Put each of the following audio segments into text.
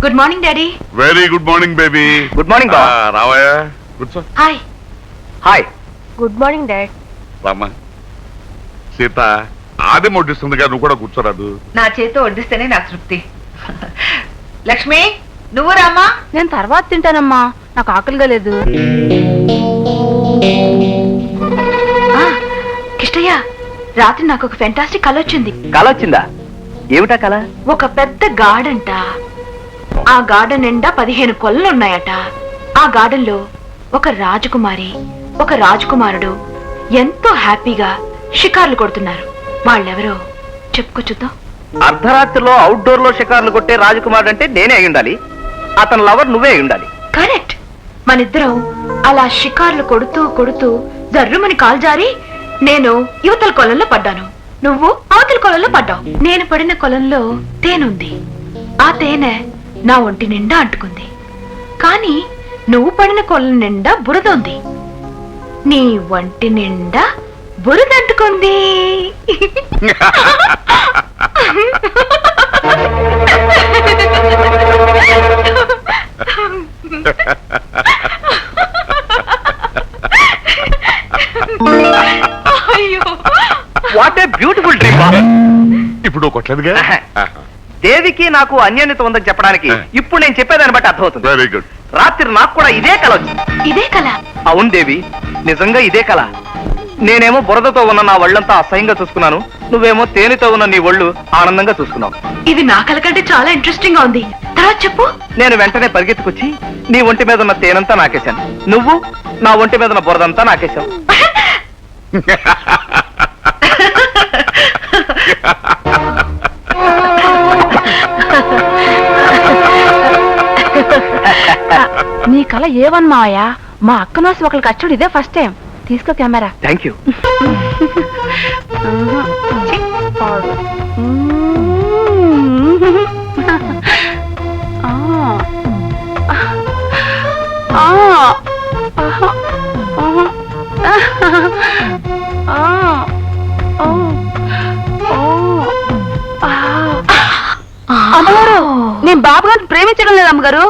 Good morning daddy. Very good morning baby. Good morning బా. రావయ్యా కూర్చో. Hi. Hi. Good morning dad. రామ్మా. సీత ఆది మొడ్డిస్తుంది కదా, నువ్వు కూడా కూర్చోరాదు. నా చేతితో వడ్డిస్తేనే నాకు తృప్తి. లక్ష్మి నువ్వు రామ్మా. నేను తర్వాత తింటానమ్మా, నాకు ఆకలిగా లేదు. కిష్టయ్య, రాత్రి నాకు ఒక ఫెంటాస్టిక్ కల వచ్చింది. కల వచ్చిందా? ఏమిటా కల? ఒక పెద్ద గార్డెన్ ఆ గార్డెన్ నిండా 15 కొలలు ఉన్నాయట. ఆ గార్డెన్ లో ఒక రాజకుమారి, ఒక రాజకుమారుడు ఎంతో హ్యాపీగా షికార్లు కొడుతున్నారు. వాళ్ళెవరో చెప్పుకో చూద్దాం. అర్ధరాత్రిలో అవుట్డోర్ లో షికార్లు కొట్టే రాజకుమారుడు అంటే నేనే అయి ఉండాలి. అతని లవర్ నువ్వే అయి ఉండాలి. కరెక్ట్. మనిద్దరం అలా షికార్లు కొడుతూ కొడుతూ జర్రుమని కాలు జారి నేను యువతల కొలంలో పడ్డాను, నువ్వు అవతల కొలంలో పడ్డావు. నేను పడిన కొలంలో తేనుంది. ఆ తేనె నా ఒంటి నిండా అంటుకుంది. కానీ నువ్వు పడిన కొలం నిండా బురద ఉంది. నీ ఒంటి నిండా బురద అంటుకుంది. What a beautiful dream. ఇప్పుడు కొట్టలేదుగా. దేవికి నాకు అన్యోన్యత ఉందని చెప్పడానికి ఇప్పుడు నేను చెప్పేదాన్ని బట్టి అర్థమవుతుంది. Very good. రాత్రి నాకు కూడా ఇదే కల వచ్చింది. ఇదే కల? అవును దేవి, నిజంగా ఇదే కల. నేనేమో బురదతో ఉన్న నా ఒళ్ళంతా అసహ్యంగా చూసుకున్నాను, నువ్వేమో తేనెతో ఉన్న నీ ఒళ్ళు ఆనందంగా చూసుకున్నావు. ఇది నా కల కంటే చాలా ఇంట్రెస్టింగ్ గా ఉంది. తర్వాత చెప్పు. నేను వెంటనే పరిగెత్తుకొచ్చి నీ ఒంటి మీద ఉన్న తేనంతా నాకేశాను, నువ్వు నా ఒంటి మీద ఉన్న బురదంతా నాకేశావు. నీ కళ ఏవన్ మావయ్య, మా అక్క నోసి ఒకరికి అచ్చుడు ఇదే ఫస్ట్ టైం. తీసుకో కెమెరా. Thank you. అమ్మగారు, నేను బాబు గారిని ప్రేమించడం లేదు. అమ్మగారు,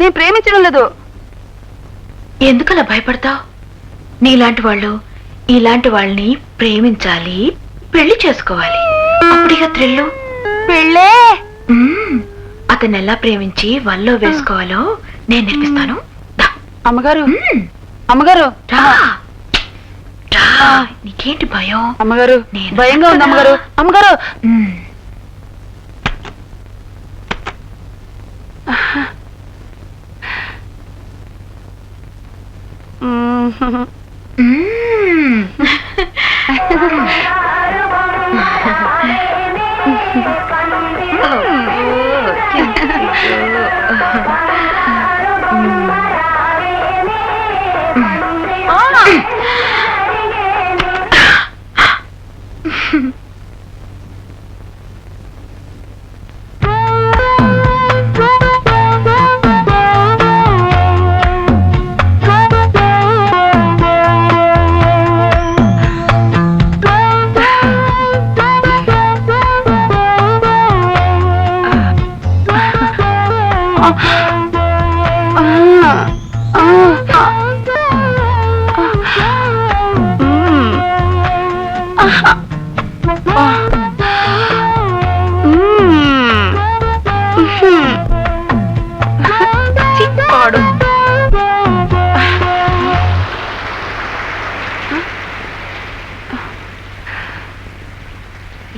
నేను ప్రేమించడం లేదు. ఎందుకలా భయపడతావు? నీలాంటి వాళ్ళు ఇలాంటి వాళ్ళని ప్రేమించాలి, పెళ్లి చేసుకోవాలి. అప్పుడిగా థ్రిల్లు. పెళ్ళే. అతన్ని ఎలా ప్రేమించి వల్లో వేసుకోవాలో నేను నేర్పిస్తాను. అమ్మగారు, అమ్మగారు నీకేంటి భయం? అమ్మగారు భయంగా ఉంది. అమ్మగారు, అమ్మగారు.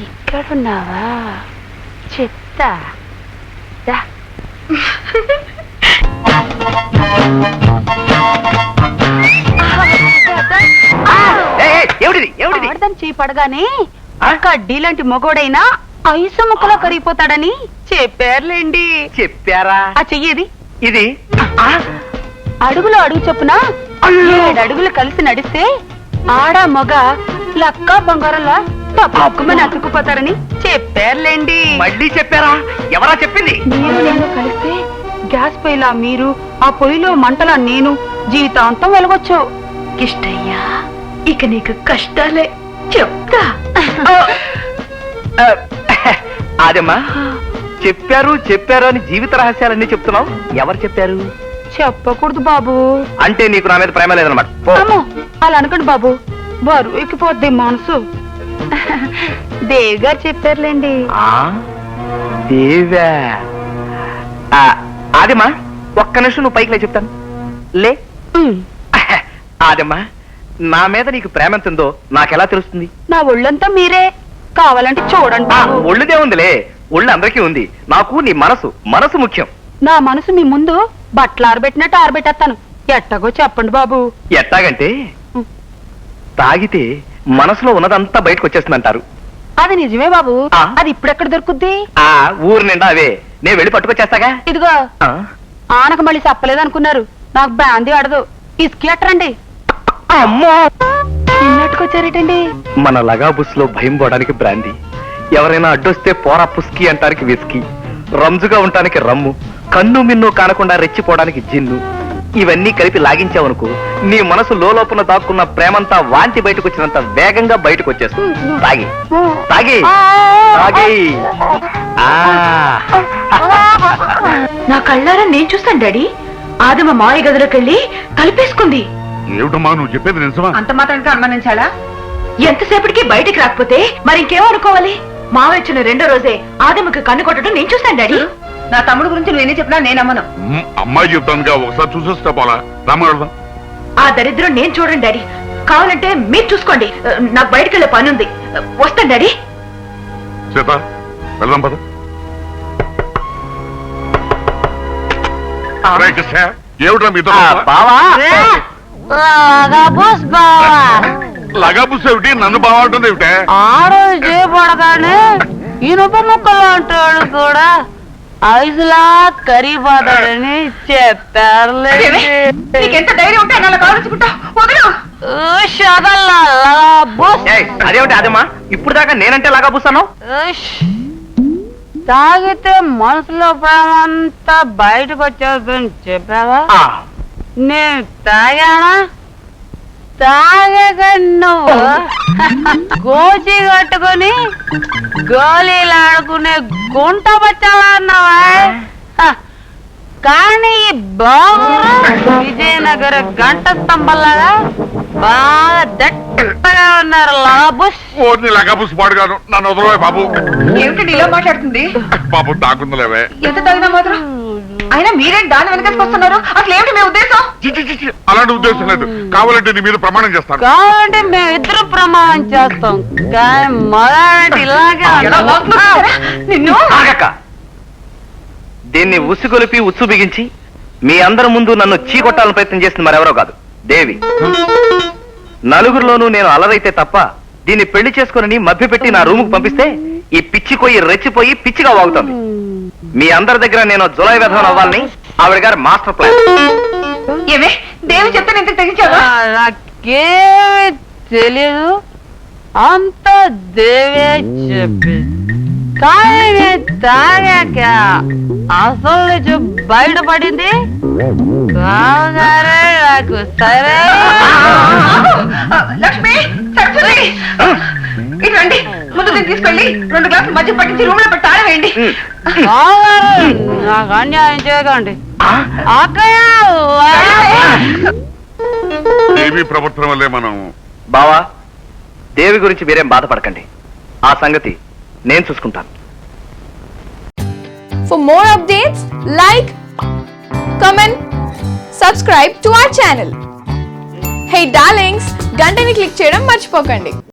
ఇక్కడున్నావా చెత్త? చేయి పడగానే కడ్డీ లాంటి మొగోడైనా ఐసు ముక్కలో కరిగిపోతాడని చెప్పారులేండి. చెప్పారా? ఆ చెయ్యేది ఇది అడుగులో అడుగు చొప్పున 7 అడుగులు కలిసి నడిస్తే ఆడ మొగ లక్క బంగారంలా తప్పకుమని అతుక్కుపోతారని చెప్పారులేండి. మళ్ళీ చెప్పారా? ఎవరా చెప్పింది? మీరు నేను కలిస్తే గ్యాస్ పొయ్యిలా మీరు, ఆ పొయ్యిలో మంటలా నేను జీవితాంతం వెలగొచ్చు. కిష్టయ్యా, ఇక నీకు కష్టాలే చెప్తా. అదేమ్మా, చెప్పారు చెప్పారు అని జీవిత రహస్యాలన్నీ చెప్తున్నావు. ఎవరు చెప్పారు? చెప్పకూడదు బాబు. అంటే నీకు నా మీద ప్రేమ లేదనమాట. అమ్మో అలా అనకండి బాబు, బరువు ఎక్కిపోద్ది మనసు. దేవి గారు చెప్పారులేండి. దేవా? ఆదిమా ఒక్క నిమిషం నువ్వు పైకి లే, చెప్తాను. లే. ఆదిమా, నా మీద నీకు ప్రేమ ఎంతుందో నాకెలా తెలుస్తుంది? నా ఒళ్ళంతా మీరే, కావాలంటే చూడండి. ఒళ్ళుదే ఉందిలే, ఒళ్ళు అందరికీ ఉంది. నాకు నీ మనసు మనసు ముఖ్యం. నా మనసు మీ ముందు బట్టలు ఆరబెట్టినట్టు ఆరబెట్టేస్తాను. ఎట్టగో చెప్పండి బాబు. ఎట్టాగంటే తాగితే మనసులో ఉన్నదంతా బయటకు వచ్చేస్తుందంటారు. అది నిజమే బాబు. ఆ. అది ఇప్పుడెక్కడ దొరుకుద్ది? ఊరు నిండా అవే, నేను వెళ్ళి పట్టుకొచ్చేస్తాగా. ఇదిగో ఆనకు మళ్ళీ చెప్పలేదు అనుకున్నారు, నాకు బ్రాందీ ఆడదు. ఇసుకి అట్టరండి. అమ్మో, ఇన్నట్టుకొచ్చారేటండి? మన లగా బుస్ లో భయం పోవడానికి బ్రాందీ, ఎవరైనా అడ్డొస్తే పోరా పుస్కి అంటానికి విస్కీ, రంజుగా ఉండటానికి రమ్ము, కన్ను మిన్ను కానకుండా రెచ్చిపోవడానికి జిన్ను. ఇవన్నీ కలిపి లాగించావనుకో, నీ మనసు లోపల దాక్కున్న ప్రేమంతా వాంతి బయటకు వచ్చినంత వేగంగా బయటకు వచ్చేస్తుంది. తాగి తాగి తాగి. నా కళ్ళారా నేను చూస్తాను డాడీ. ఆదమ మాయ గదిలోకి వెళ్ళి కలిపేసుకుంది. ఏమిటమ్మా నువ్వు చెప్పేది నిజమా? అంత మాత్రానికి అనుమానించాలా? ఎంతసేపటికి బయటికి రాకపోతే మరి ఇంకేమో అనుకోవాలి. మావ ఇచ్చిన రెండో రోజే ఆదమకి కన్ను కొట్టడం నేను చూస్తాను డాడీ. నా తమ్ముడు గురించి నేనే చెప్పినా నేను అమ్మను. అమ్మాయి చెప్తానుగా, ఒకసారి చూసేస్తా పోలా. రామగడదాం. ఆ దరిద్రం నేను చూడండి డాడీ, కావాలంటే మీరు చూసుకోండి. నాకు బయటకు వెళ్ళే పని ఉంది, వస్తాను డాడీ. సీత వెళ్దాం పద. ఏమిట్రా మీతో? బావా, లగాబుస్ ఏమిటి? నన్ను బాగుంటుంది ఏమిటే? ఆ రోజు చేయబడగానే ఇనుప ముక్కలు అంటాడు కూడా ఐసులా కరిగిపోతాడని చెప్పారులే. నీకెంత ధైర్యం ఉంటే అలా కావాల్సుకుంటా వదలు. అదేమిటి అదేమా, ఇప్పుడు దాకా నేనంటే లాగా పూసాను. తాగితే మనసులో ప్రేమ అంతా బయటకు వచ్చేదని చెప్పావా? నేను తాగానా? తాగక నువ్వు గోచి కట్టుకుని గోళీలు ఆడుకునే గుంట బచ్చాలా అన్నావా? కానీ ఈ బాబు విజయనగర గంట స్తంభంలాగా బాగా దట్టగా ఉన్నారు. లగాబుస్ పాడుగాను, నన్ను వదలవే బాబు. ఏమిటండి ఇలా మాట్లాడుతుంది? బాబు తాకుందలేవే. ఎంత తాగినా మాత్రం అయినా మీరేం దాని వెనకేసుకొస్తున్నారు? అసలు ఏమిటి మీ ఉద్దేశం? అలాంటి ఉద్దేశం లేదు. కావాలంటే నీ మీద ప్రమాణం చేస్తాను. కావాలంటే మేము ఇద్దరు ప్రమాణం చేస్తాం, కానీ మొదటి ఇలాగే నిన్ను ఆగక్క. దీన్ని ఉసిగొలిపి ఉచ్చు బిగించి మీ అందరి ముందు నన్ను చీకొట్టాలని ప్రయత్నం చేసింది మరెవరో కాదు, దేవి. నలుగురిలోనూ నేను అలరైతే తప్ప దీన్ని పెళ్లి చేసుకుని మభ్యపెట్టి నా రూముకు పంపిస్తే ఈ పిచ్చి కొయ్యి రెచ్చిపోయి పిచ్చిగా వాగుతుంది. మీ అందరి దగ్గర నేను జులై విధవన్ అవ్వాలని ఆవిడ గారి మాస్టర్ ప్లాన్. ఏమే దేవి చెప్తే నేను తెగించావా? నాకేమీ తెలీదు, అంత దేవే చెప్పి. కానీ నేను తాగాక అసలు నిజం బయటపడింది. కాగానే నాకు సరే. లక్ష్మి, సరస్వతి, ఇటు రండి. ముందు దీన్ని తీసుకెళ్ళి 2 గ్లాసులు మధ్య పట్టించి రూమ్ లో పెట్టి తాళవేయండి. నాకు అన్యాయం చేయకండి. దేవి ప్రవర్తన వల్లే మనం. బావా, దేవి గురించి మీరేం బాధపడకండి, ఆ సంగతి నేను చూసుకుంటాను. For more updates, like, comment, subscribe to our channel. Hey darlings, గంటని click చేయడం మర్చిపోకండి.